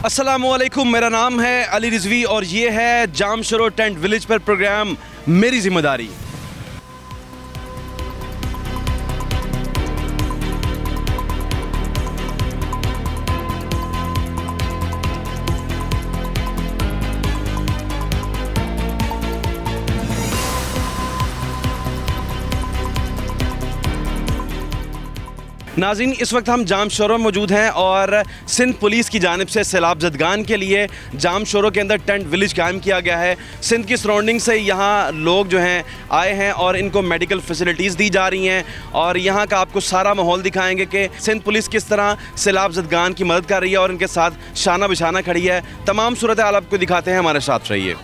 अस्सलामुअलैकुम, मेरा नाम है अली रिजवी और ये है जामशोरो टेंट विलेज पर प्रोग्राम मेरी जिम्मेदारी। नाज़रीन, इस वक्त हम जामशोरो में मौजूद हैं और सिंध पुलिस की जानिब से सैलाब ज़दगान के लिए जामशोरो के अंदर टेंट विलेज कायम किया गया है। सिंध की सराउंडिंग से यहाँ लोग जो हैं आए हैं और इनको मेडिकल फैसिलिटीज़ दी जा रही हैं और यहाँ का आपको सारा माहौल दिखाएंगे कि सिंध पुलिस किस तरह सैलाब ज़दगान की मदद कर रही है और इनके साथ शाना बिशाना खड़ी है। तमाम सूरत हाल आपको दिखाते हैं, हमारे साथ रहिए।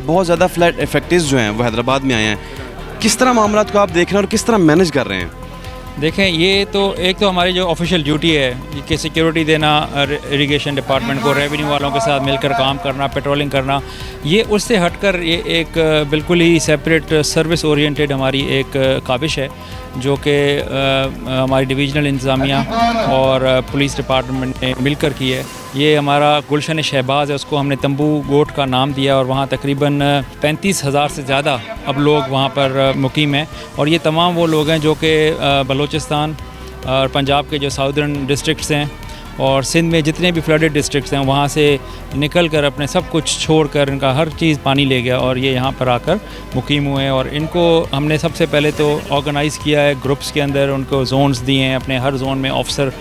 बहुत ज़्यादा फ्लड इफेक्टिव्स जो हैं वो हैदराबाद में आए हैं। किस तरह मामला को आप देख रहे हैं और किस तरह मैनेज कर रहे हैं? देखें, ये तो एक तो हमारी जो ऑफिशियल ड्यूटी है कि सिक्योरिटी देना इरिगेशन डिपार्टमेंट को, रेवेन्यू वालों के साथ मिलकर काम करना, पेट्रोलिंग करना, ये उससे हटकर ये एक बिल्कुल ही सेपरेट सर्विस ओरिएंटेड हमारी एक काविश है जो कि हमारी डिवीज़नल इंतज़ामिया और पुलिस डिपार्टमेंट ने मिलकर की है। ये हमारा गुलशन शहबाज है, उसको हमने तंबू गोट का नाम दिया और वहाँ तकरीबन 35,000 से ज़्यादा अब लोग वहाँ पर मुकीम हैं और ये तमाम वो लोग हैं जो कि बलूचिस्तान और पंजाब के जो साउदर्न डिस्ट्रिक्ट्स हैं और सिंध में जितने भी फ्लडेड डिस्ट्रिक्ट्स हैं वहाँ से निकल कर अपने सब कुछ छोड़कर इनका हर चीज़ पानी ले गया और ये यहाँ पर आकर मुकीम हुए हैं। और इनको हमने सबसे पहले तो ऑर्गेनाइज़ किया है ग्रुप्स के अंदर, उनको जोन्स दिए हैं, अपने हर जोन में ऑफिसर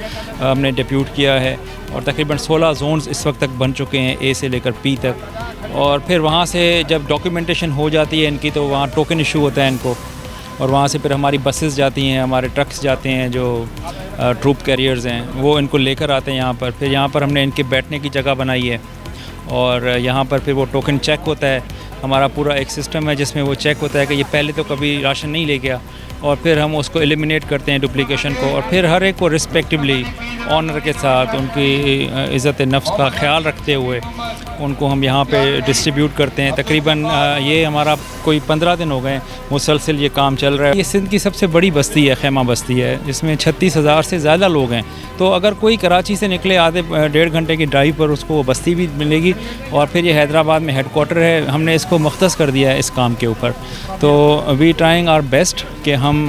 हमने डिप्यूट किया है और तकरीबन 16 जोन्स इस वक्त तक बन चुके हैं, ए से लेकर पी तक। और फिर वहाँ से जब डॉक्यूमेंटेशन हो जाती है इनकी तो वहाँ टोकन इशू होता है इनको और वहाँ से फिर हमारी बसेस जाती हैं, हमारे ट्रक्स जाते हैं जो ट्रूप कैरियर्स हैं, वो इनको लेकर आते हैं यहाँ पर। फिर यहाँ पर हमने इनके बैठने की जगह बनाई है और यहाँ पर फिर वो टोकन चेक होता है। हमारा पूरा एक सिस्टम है जिसमें वो चेक होता है कि ये पहले तो कभी राशन नहीं ले गया और फिर हम उसको एलिमिनेट करते हैं डुप्लीकेशन को और फिर हर एक को रिस्पेक्टिवली ऑनर के साथ उनकी इज़्ज़त नफ्स का ख्याल रखते हुए उनको हम यहाँ पे डिस्ट्रीब्यूट करते हैं। तकरीबन ये हमारा कोई 15 दिन हो गए मुसलसल ये काम चल रहा है। ये सिंध की सबसे बड़ी बस्ती है, खैमा बस्ती है, जिसमें 36,000 से ज़्यादा लोग हैं। तो अगर कोई कराची से निकले आधे 1.5 घंटे की ड्राइव पर उसको वो बस्ती भी मिलेगी और फिर ये हैदराबाद में हेडक्वार्टर है, हमने इसको मुख्तस कर दिया है इस काम के ऊपर। तो वी ट्राइंग आवर बेस्ट कि हम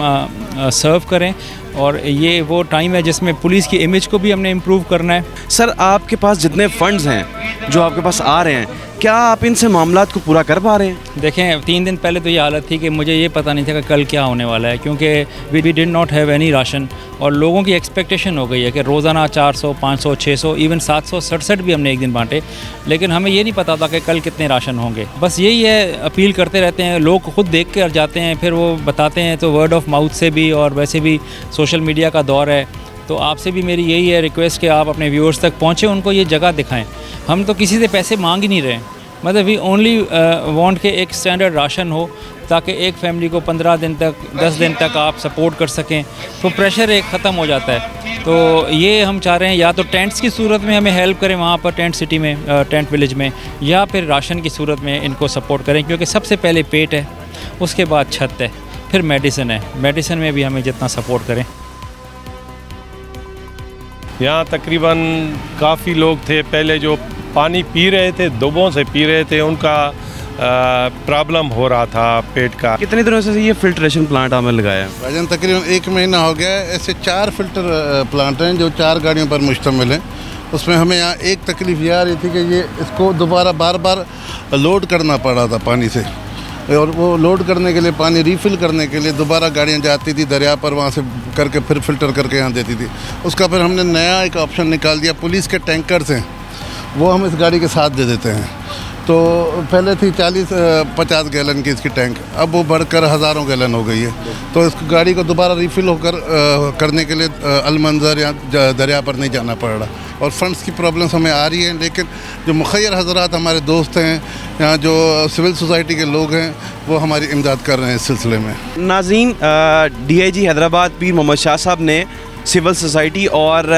सर्व करें और ये वो टाइम है जिसमें पुलिस की इमेज को भी हमने इम्प्रूव करना है। सर, आपके पास जितने फंड्स हैं जो आपके पास आ रहे हैं, क्या आप इनसे मामलात को पूरा कर पा रहे हैं? देखें, 3 दिन पहले तो ये हालत थी कि मुझे ये पता नहीं था कि कल क्या होने वाला है, क्योंकि we did not have any ration और लोगों की एक्सपेक्टेशन हो गई है कि रोज़ाना 400, 500, 600, इवन 767 भी हमने एक दिन बांटे, लेकिन हमें ये नहीं पता था कि कल कितने राशन होंगे। बस यही है, अपील करते रहते हैं, लोग खुद देख कर जाते हैं, फिर वो बताते हैं, तो वर्ड ऑफ माउथ से भी और वैसे भी सोशल मीडिया का दौर है। तो आपसे भी मेरी यही है रिक्वेस्ट कि आप अपने व्यूअर्स तक पहुँचें, उनको ये जगह दिखाएं। हम तो किसी से पैसे मांग ही नहीं रहे, मतलब वी ओनली वांट के एक स्टैंडर्ड राशन हो ताकि एक फैमिली को 15 दिन तक, 10 दिन तक आप सपोर्ट कर सकें, तो प्रेशर एक ख़त्म हो जाता है। तो ये हम चाह रहे हैं या तो टेंट्स की सूरत में हमें हेल्प करें वहाँ पर टेंट सिटी में, टेंट विलेज में, या फिर राशन की सूरत में इनको सपोर्ट करें, क्योंकि सबसे पहले पेट है, उसके बाद छत है, फिर मेडिसिन है। मेडिसिन में भी हमें जितना सपोर्ट करें। यहाँ तकरीबन काफ़ी लोग थे पहले जो पानी पी रहे थे, दुबों से पी रहे थे, उनका प्रॉब्लम हो रहा था पेट का। कितने दिनों से ये फिल्ट्रेशन प्लांट हमें लगाया? भाईजान तकरीबन 1 महीना हो गया है। ऐसे 4 फिल्टर प्लांट हैं जो 4 गाड़ियों पर मुश्तमिल हैं। उसमें हमें यहाँ एक तकलीफ़ ये आ रही थी कि ये इसको दोबारा बार बार लोड करना पड़ रहा था पानी से, और वो लोड करने के लिए, पानी रीफ़िल करने के लिए दोबारा गाड़ियाँ जाती थी दरिया पर, वहाँ से करके फिर फ़िल्टर करके यहाँ देती थी। उसका फिर हमने नया एक ऑप्शन निकाल दिया, पुलिस के टैंकर्स हैं वो हम इस गाड़ी के साथ दे देते हैं। तो पहले थी 40-50 गैलन की इसकी टैंक, अब वो बढ़कर हज़ारों गैलन हो गई है। तो इस गाड़ी को दोबारा रिफ़िल होकर करने के लिए अलमंजर या दरिया पर नहीं जाना पड़ रहा। और फंड्स की प्रॉब्लम्स हमें आ रही हैं, लेकिन जो मुखय्यर हज़रात हमारे दोस्त हैं, यहाँ जो सिविल सोसाइटी के लोग हैं, वो हमारी इमदाद कर रहे हैं इस सिलसिले में। नाज़रीन, DIG हैदराबाद पीर मोहम्मद शाह साहब ने सिविल सोसाइटी और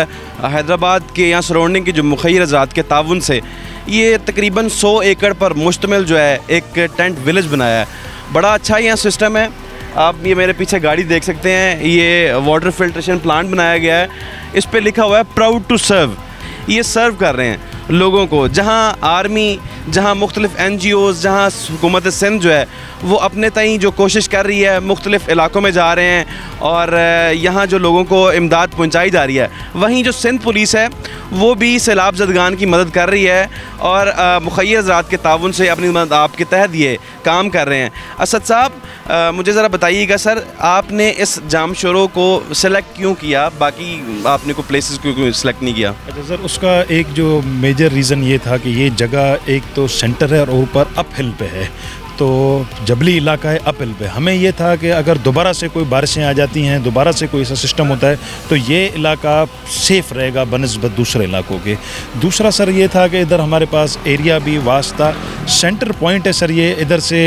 हैदराबाद के यहाँ सराउंडिंग के जो मुखैर हज़रात के ताउन से ये तकरीबन 100 एकड़ पर मुश्तमिल जो है एक टेंट विलेज बनाया है। बड़ा अच्छा यहाँ सिस्टम है। आप ये मेरे पीछे गाड़ी देख सकते हैं, ये वाटर फिल्ट्रेशन प्लांट बनाया गया है। इस पे लिखा हुआ है प्राउड टू सर्व। ये सर्व कर रहे हैं लोगों को, जहाँ आर्मी, जहाँ मुख्तलिफ NGOs, जहाँ हुकूमत सिंध जो है वो अपने तई जो कोशिश कर रही है, मुख्तलिफ इलाकों में जा रहे हैं और यहाँ जो लोगों को इमदाद पहुँचाई जा रही है, वहीं जो सिंध पुलिस है वो भी सैलाब ज़दगान की मदद कर रही है और मुखैर हज़रात के ताउन से अपनी मदद आपके तहत ये काम कर रहे हैं। असद साहब, मुझे ज़रा बताइएगा सर, आपने इस जाम शोरो को सेलेक्ट क्यों किया, बाकी आपने को प्लेसेस क्यों सेलेक्ट नहीं किया? अच्छा सर, उसका एक जो मेजर रीज़न ये था कि ये जगह एक तो सेंटर है और ऊपर अप हिल पे है, तो जबली इलाका है, अप हिल पे। हमें ये था कि अगर दोबारा से कोई बारिशें आ जाती हैं, दोबारा से कोई ऐसा सिस्टम होता है तो ये इलाका सेफ़ रहेगा बनस्बत दूसरे इलाकों के। दूसरा सर ये था कि इधर हमारे पास एरिया भी वास्ट था, सेंटर पॉइंट है सर ये। इधर से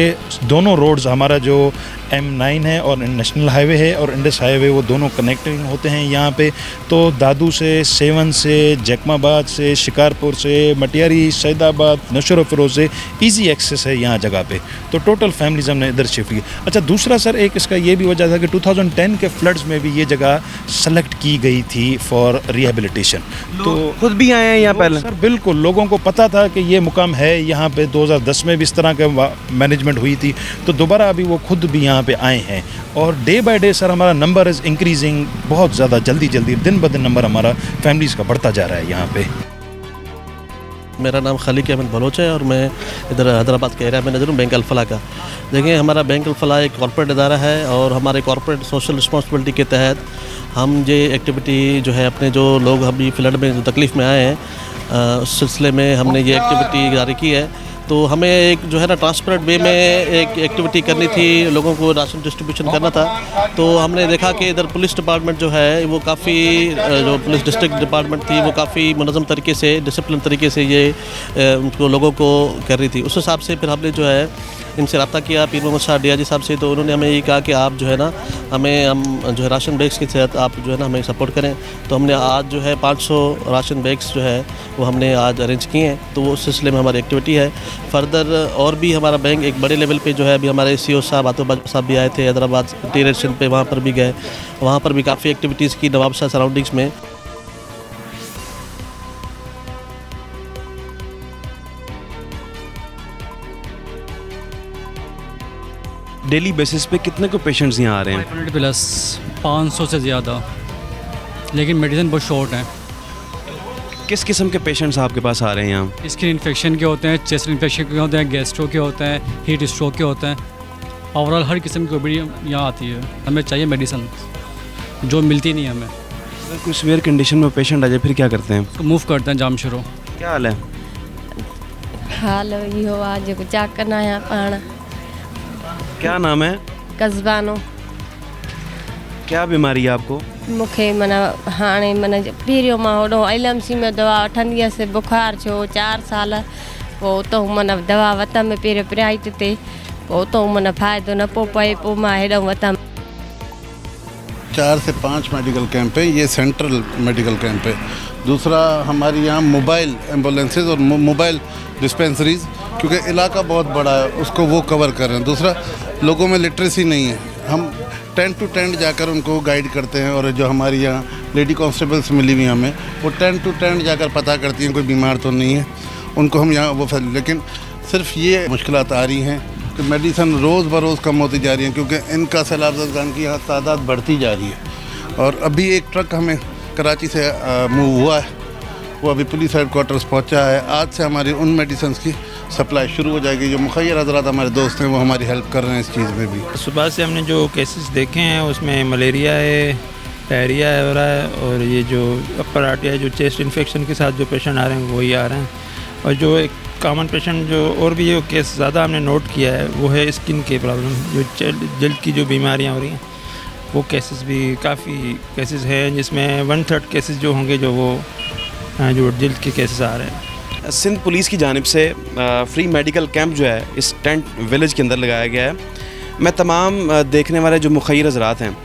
दोनों रोड्स, हमारा जो M9 है और नेशनल हाईवे है और इंडस हाईवे, वो दोनों कनेक्टिंग होते हैं यहाँ पे। तो दादू से, सेवन से, जैकमाबाद से, शिकारपुर से, मटियारी, सैदाबाद, नशर फिरोज से ईजी एक्सेस है यहाँ जगह पे। तो टोटल फैमिलीज हमने इधर शिफ्ट की। अच्छा, दूसरा सर एक इसका ये भी वजह था कि 2010 के फ्लड्स में भी ये जगह सेलेक्ट की गई थी फॉर रिहेबिलिटेशन। तो खुद भी आए हैं यहाँ पहले? सर बिल्कुल, लोगों को पता था कि ये मुकाम है यहाँ पे। 2010 में भी इस तरह का मैनेजमेंट हुई थी, तो दोबारा अभी वो खुद भी यहाँ पे आए हैं। और डे बाय डे सर हमारा नंबर इज़ इंक्रीजिंग, बहुत ज़्यादा जल्दी दिन ब दिन नंबर हमारा फैमिलीज़ का बढ़ता जा रहा है यहाँ पे। मेरा नाम खालिक अहमद बलोच है और मैं इधर हैदराबाद के एरिया में नजर हूँ, बैंक अल-फलाह का। देखिए, हमारा बैंक अल-फलाह एक कॉर्पोरेट इदारा है और हमारे कॉर्पोरेट सोशल रिस्पॉन्सिबिलिटी के तहत हम ये एक्टिविटी जो है, अपने जो लोग अभी फ्लड में जो तकलीफ़ में आए हैं उस सिलसिले में हमने ये एक्टिविटी जारी की है। तो हमें एक जो है ना ट्रांसपेरेंट वे में एक एक्टिविटी करनी थी, लोगों को राशन डिस्ट्रीब्यूशन करना था। तो हमने देखा कि इधर पुलिस डिपार्टमेंट जो है वो काफ़ी, जो पुलिस डिस्ट्रिक्ट डिपार्टमेंट थी वो काफ़ी मुनज़्ज़म तरीके से, डिसिप्लिन तरीके से ये उनको लोगों को कर रही थी। उस हिसाब से फिर हमने जो है इनसे रब्ता किया, पीर मोहम्मद शाह DIG साहब से। तो उन्होंने हमें ये कहा कि आप जो है ना हम जो है राशन बैग्स के तहत आप जो है ना हमें सपोर्ट करें। तो हमने आज जो है 500 राशन बैग्स जो है वो हमने आज अरेंज किए हैं। तो वो उस सिलसिले में हमारी एक्टिविटी है। फर्दर और भी हमारा बैंक एक बड़े लेवल पे जो है, अभी हमारे CO साहब आतोबाज साहब भी आए थे हैदराबाद टीयर सिंध पे, वहाँ पर भी गए, वहाँ पर भी काफ़ी एक्टिविटीज़ की नवाबशाह सराउंडिंग्स में। डेली बेसिस पे कितने को पेशेंट्स यहाँ आ रहे हैं? 500 प्लस, 500 से ज़्यादा, लेकिन मेडिसिन बहुत शॉर्ट है। किस किस्म के पेशेंट्स आपके पास आ रहे हैं यहाँ? स्किन इन्फेक्शन के होते हैं, चेस्ट इन्फेक्शन के होते हैं, गैस्ट्रो के होते हैं, हीट स्ट्रोक के होते हैं। ओवरऑल हर किस्म की ओपीडी यहाँ आती है। हमें चाहिए मेडिसिन जो मिलती नहीं है हमें। अगर कोई सीवियर कंडीशन में पेशेंट आ जाए फिर क्या करते हैं? तो मूव करते हैं जाम शुरू। क्या हाल है? हाल इहो आज चा करना है पाण। क्या नाम है? कस्बानो। क्या बीमारी है आपको? मूंखे माना हाणे माना पहिरियों मां होॾो ILMC में दवा वठंदी हुअसि, बुखार छो 4 साल, पोइ उतां माना दवा वरितमि में पहिरियों प्राइट ते, पोइ उतां माना फ़ाइदो न पियो पए, पोइ मां हेॾो वरितमि। 4 से 5 मेडिकल कैंप है, ये सेंट्रल मेडिकल कैंप है। दूसरा हमारे यहाँ मोबाइल एम्बुलेंसेज और मोबाइल डिस्पेंसरीज़, क्योंकि इलाका बहुत बड़ा है, उसको वो कवर कर रहे हैं। दूसरा, लोगों में लिटरेसी नहीं है, हम टेंट टू टेंट जाकर उनको गाइड करते हैं। और जो हमारी यहाँ लेडी कांस्टेबल्स मिली हुई हमें, वो टेंट टू टेंट जाकर पता करती हैं कोई बीमार तो नहीं है, उनको हम यहाँ वो लेकिन सिर्फ ये मुश्किलात आ रही हैं कि मेडिसन रोज़ बरोज़ कम होती जा रही हैं, क्योंकि इनका सैलाब ज़दगान की यहाँ तादाद बढ़ती जा रही है। और अभी एक ट्रक हमें कराची से मूव हुआ है, वो अभी पुलिस हेडक्वार्टर्स पहुंचा है। आज से हमारी उन मेडिसिन की सप्लाई शुरू हो जाएगी। जो मुखैर हज़रात हमारे दोस्त हैं वो हमारी हेल्प कर रहे हैं इस चीज़ में भी। सुबह से हमने जो केसेस देखे हैं उसमें मलेरिया है, डायरिया हो रहा है, और ये जो अपर आर्टिया, जो चेस्ट इन्फेक्शन के साथ जो पेशेंट आ रहे हैं वही आ रहे हैं। और जो एक कॉमन पेशेंट जो और भी ये केस ज़्यादा हमने नोट किया है वो है स्किन के प्रॉब्लम, जो जल्द की जो बीमारियाँ हो रही हैं वो केसेस भी काफ़ी केसेस हैं, जिसमें 1/3 केसेस जो होंगे जो वो जो जल्द के केसेस आ रहे हैं। सिंध पुलिस की जानिब से फ्री मेडिकल कैंप जो है इस टेंट विलेज के अंदर लगाया गया है। मैं तमाम देखने वाले जो मुखैर हज़रात हैं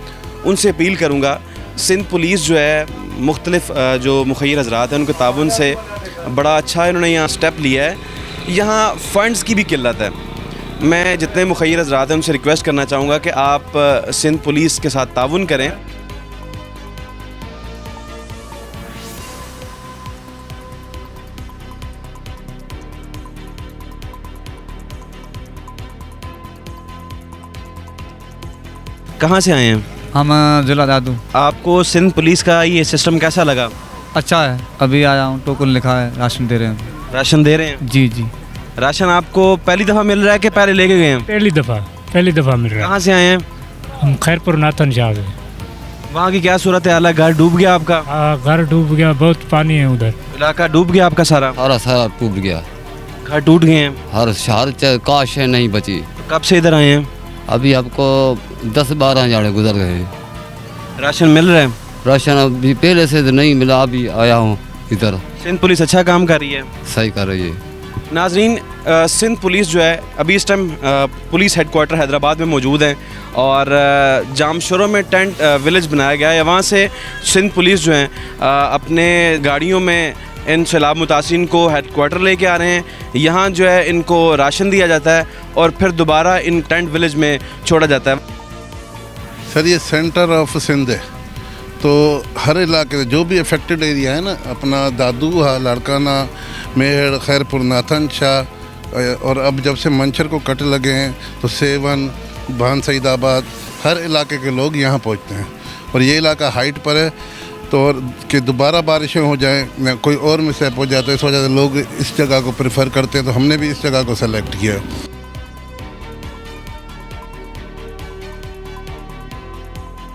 उनसे अपील करूँगा सिंध पुलिस जो है मुख्तलिफ जो मुखैर हज़रात हैं उनके ताउन से बड़ा अच्छा इन्होंने यहाँ स्टेप लिया है। यहाँ फ़ंड्स की भी किल्लत है। मैं जितने मुखैर हज़रात हैं उनसे रिक्वेस्ट करना चाहूँगा कि आप सिंध पुलिस के साथ ताउन करें। कहाँ से आए हैं? हम जिला दादू। आपको सिंध पुलिस का ये सिस्टम कैसा लगा? अच्छा है, अभी आया हूँ, टोकन लिखा है, राशन दे रहे हैं। राशन दे रहे हैं? जी जी। राशन आपको पहली दफ़ा मिल रहा है कि पहले लेके गए हैं? पहली दफ़ा मिल रहा है। कहाँ से आए हैं? हम खैरपुर नाथन शाह से। वहाँ की क्या सूरत हाल है? घर डूब गया आपका? हाँ, घर डूब गया, बहुत पानी है उधर। इलाका डूब गया आपका सारा? सारा टूट गया, घर टूट गए हैं, हर शहर काश है नहीं बची। कब से इधर आए हैं? अभी आपको 10-12 जाड़े गुजर गए। राशन मिल रहा है? राशन अभी पहले से तो नहीं मिला, अभी आया हूँ इधर। सिंध पुलिस अच्छा काम कर रही है? सही कर रही है। नाजरीन, सिंध पुलिस जो है अभी इस टाइम पुलिस हेडक्वार्टर हैदराबाद में मौजूद हैं और जामशोरो में टेंट विलेज बनाया गया है। वहाँ से सिंध पुलिस जो है अपने गाड़ियों में इन सैलाब मुतासिरीन को हेडक्वार्टर लेके आ रहे हैं। यहाँ जो है इनको राशन दिया जाता है और फिर दोबारा इन टेंट विलेज में छोड़ा जाता है। सर ये सेंटर ऑफ सिंध है, तो हर इलाके जो भी अफेक्टेड एरिया है ना, अपना दादू हा, लाड़काना, मेहड़, खैरपुर, नाथन शाह, और अब जब से मंचर को कट लगे हैं तो सेवन, भान सईदाबाद, हर इलाके के लोग यहाँ पहुँचते हैं। और ये इलाका हाइट पर है, तो और कि दोबारा बारिशें हो जाएं या कोई और मिसहैप हो जाता है, इस वजह से लोग इस जगह को प्रेफर करते हैं, तो हमने भी इस जगह को सेलेक्ट किया।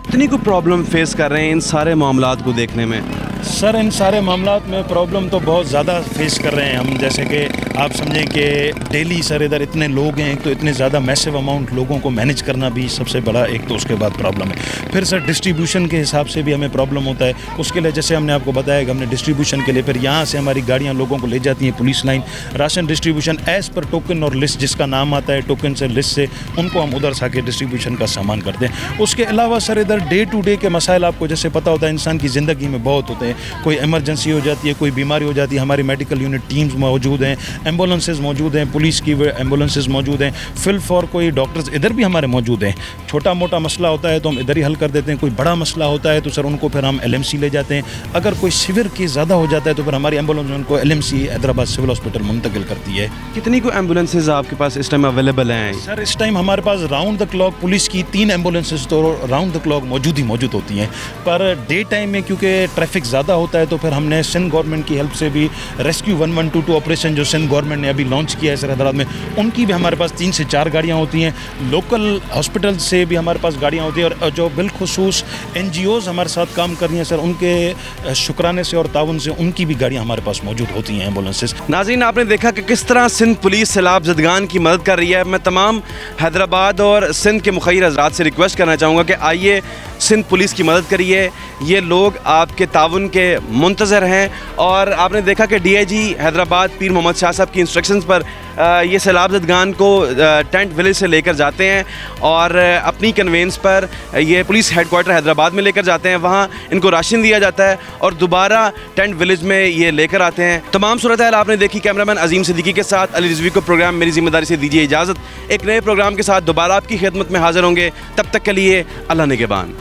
कितनी को प्रॉब्लम फेस कर रहे हैं इन सारे मामलात को देखने में? सर इन सारे मामलात में प्रॉब्लम तो बहुत ज़्यादा फेस कर रहे हैं हम। जैसे कि आप समझें कि डेली सर इधर इतने लोग हैं, एक तो इतने ज़्यादा मैसिव अमाउंट लोगों को मैनेज करना भी सबसे बड़ा एक तो उसके बाद प्रॉब्लम है। फिर सर डिस्ट्रीब्यूशन के हिसाब से भी हमें प्रॉब्लम होता है। उसके लिए जैसे हमने आपको बताया कि हमने डिस्ट्रीब्यूशन के लिए फिर यहाँ से हमारी गाड़ियाँ लोगों को ले जाती हैं police line, ration distribution as per token और लिस्ट जिसका नाम आता है टोकन से लिस्ट से उनको हम उधर से आके डिस्ट्रीब्यूशन का सामान करते हैं। उसके अलावा सर इधर डे टू डे के मसाइल आपको जैसे पता होता है इंसान की ज़िंदगी में बहुत होते हैं। कोई इमरजेंसी हो जाती है, कोई बीमारी हो जाती है, हमारी मेडिकल यूनिट टीम्स मौजूद हैं, एम्बुलेंसेस मौजूद हैं, पुलिस की एम्बुलेंसेस मौजूद हैं, फिल फॉर कोई डॉक्टर्स इधर भी हमारे मौजूद हैं। छोटा मोटा मसला होता है तो हम इधर ही हल कर देते हैं, कोई बड़ा मसला होता है तो सर उनको फिर हम LMC ले जाते हैं। अगर कोई सिवियर केस ज़्यादा हो जाता है तो फिर हमारी एम्बुलेंस उनको LMC हैदराबाद सिविल हॉस्पिटल मुंतकिल करती है। कितनी को एम्बुलेंसेज आपके पास इस टाइम अवेलेबल हैं? सर इस टाइम हमारे पास राउंड द क्लॉक पुलिस की 3 एम्बुलेंसेज तो राउंड द क्लॉक मौजूद होती हैं, पर डे टाइम में क्योंकि ट्रैफिक ज़्यादा होता है तो फिर हमने सिंध गवर्नमेंट की हेल्प से भी रेस्क्यू 1122 ऑपरेशन जो सिंध गवर्नमेंट ने अभी लॉन्च किया है सर हैदराबाद में, उनकी भी हमारे पास 3 से 4 गाड़ियाँ होती हैं। लोकल हॉस्पिटल से भी हमारे पास गाड़ियाँ होती हैं और जो बिलखुसूस NGOs हमारे साथ काम कर रही हैं सर उनके शुक्राने से और ताउन से उनकी भी गाड़ियाँ हमारे पास मौजूद होती हैं एम्बुलेंसेस। नाज़रीन, आपने देखा कि किस तरह सिंध पुलिस सैलाब ज़दगान की मदद कर रही है। मैं तमाम हैदराबाद और सिंध के मुखैर हज़रात से रिक्वेस्ट करना चाहूँगा कि आइए सिंध पुलिस की मदद करिए। ये लोग आपके ताउन के मुंतज़र हैं और आपने देखा कि DIG हैदराबाद पीर मोहम्मद शाह साहब की इंस्ट्रक्शंस पर ये सैलाब ज़दगान को टेंट विलेज से लेकर जाते हैं और अपनी कन्वेंस पर ये पुलिस हेडक्वार्टर हैदराबाद में लेकर जाते हैं। वहाँ इनको राशन दिया जाता है और दोबारा टेंट विलेज में ये लेकर आते हैं। तमाम सूरत हाल आपने देखी। कैमरामैन अजीम सिद्दीकी के साथ अली रिजवी को प्रोग्राम मेरी जिम्मेदारी से दीजिए इजाज़त। एक नए प्रोग्राम के साथ दोबारा आपकी खिदमत में हाजिर होंगे। तब तक के लिए अल्लाह निगहबान।